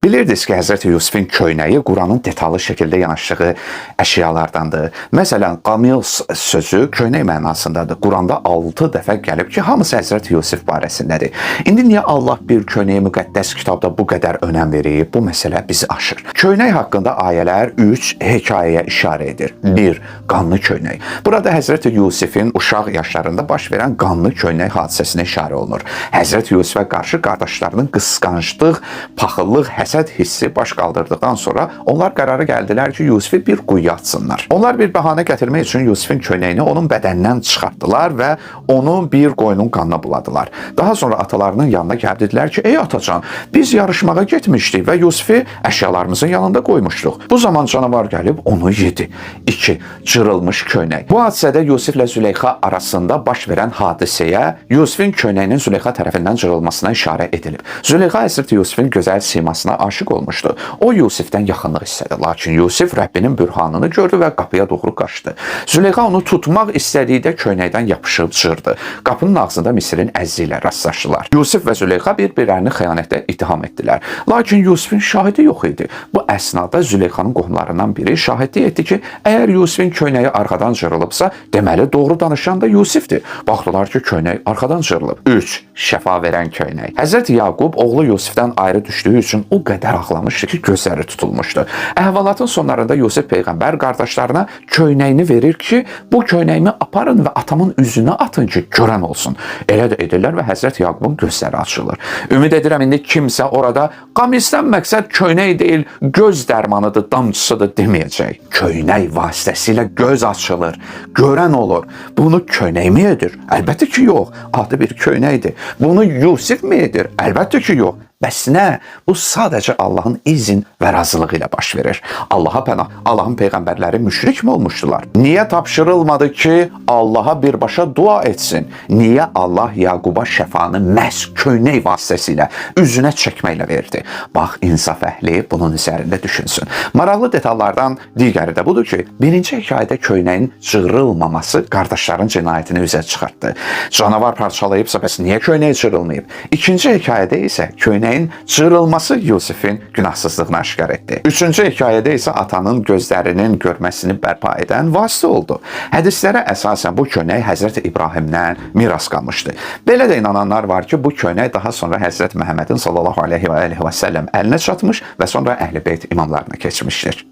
Bilirdiniz ki, Həzrəti Yusifin köynəyi Quranın detallı şəkildə yanaşdığı əşyalardandır. Məsələn, qamiz sözü köynək mənasındadır. Quranda 6 dəfə gəlib ki, hamısı Həzrəti Yusif barəsindədir. İndi niyə Allah bir köynəyə müqəddəs kitabda bu qədər önəm verir? Bu məsələ bizi aşır. Köynək haqqında ayələr 3 hekayəyə işarə edir. 1. Qanlı köynək. Burada Həzrəti Yusifin uşaq yaşlarında baş verən qanlı köynək hadisəsinə işarə olunur. Həzrəti Yusifə qarşı qardaşlarının qısqanclıq, paxıllıq, həsəd hissi baş qaldırdıqdan sonra onlar qərara gəldilər ki, Yusifi bir quyuya atsınlar. Onlar bir bəhanə gətirmək üçün Yusifin köynəyini onun bədənindən çıxartdılar və onu bir qoyunun qanına buladılar. Daha sonra atalarının yanına gəlib dedilər ki, ey atacan, biz yarışmağa getmişdik və Yusifi əşyalarımızın yanında qoymuşduq. Bu zaman canavar gəlib onu yedi. 2. Cırılmış köynək. Bu hadisədə Yusiflə Züleyxa arasında baş verən hadisəyə Yusifin köynəyinin Züleyxa tərəfindən cırılmasına işarə edilib. Züleyxa Həzrəti Yusifin gözəl simasına aşiq olmuşdu. O Yusifdən yaxınlıq istədi. Lakin Yusif Rəbbinin bürhanını gördü və qapıya doğru qaçdı. Züleyxa onu tutmaq istədikdə köynəkdən yapışıb cırdı. Qapının ağzında Misirin əzzi ilə rastlaşdılar. Yusif və Züleyxa bir-birlərini xəyanətlə ittiham etdilər. Lakin Yusifin şahidi yox idi. Bu əsnada Züleyxanın qohumlarından biri şahidlik etdi ki, əgər Yusifin köynəyi arxadan cırılıbsa, deməli doğru danışan da Yusifdir. Baxdılar ki, köynək arxadan cırılıb. 3. Şəfa verən köynək. Həzrəti Yaqub oğlu Yusifdən ayrı düşdüyü üçün o qədər ağlamışdı ki, gözləri tutulmuşdu. Əhvalatın sonlarında Yusif Peyğəmbər qardaşlarına köynəyini verir ki, bu köynəyimi aparın və atamın üzünə atın ki, görən olsun. Elə də edirlər və Həzrət Yaqubun gözləri açılır. Ümid edirəm, indi kimsə orada qamizdən məqsəd köynək deyil, göz dərmanıdır, damcısıdır deməyəcək. Köynək vasitəsilə göz açılır, görən olur. Bunu köynək mi edir? Əlbəttə ki, yox. Adi bir köynəkdir. Bunu Yusif mi edir? Əlbəttə ki, yox. Bəs nə? Bu sadəcə Allahın izin və razılığı ilə baş verir. Allaha pənah, Allahın peyğəmbərləri müşrik mi olmuşdular? Niyə tapşırılmadı ki, Allaha birbaşa dua etsin? Niyə Allah Yaquba şəfanı məhz köynək vasitəsilə üzünə çəkməklə verdi? Bax, insaf əhli bunun üzərində düşünsün. Maraqlı detallardan digəri də budur ki, birinci hekayədə köynəyin cırılmaması qardaşların cinayətini üzə çıxartdı. Canavar parçalayıbsa, bəs niyə köynək cırılmayıb? İkinci hekayədə isə köynək cırılması Yusifin günahsızlığını aşkar etdi. Üçüncü hekayədə isə atanın gözlərinin görməsini bərpa edən vasitə oldu. Hədislərə əsasən bu köynək Həzrət İbrahimdən miras qalmışdı. Belə də inananlar var ki, bu köynək daha sonra Həzrət Məhəmmədin sallallahu aleyhi və səlləm əlinə çatmış və sonra Əhl-i Beyt imamlarına keçmişdir.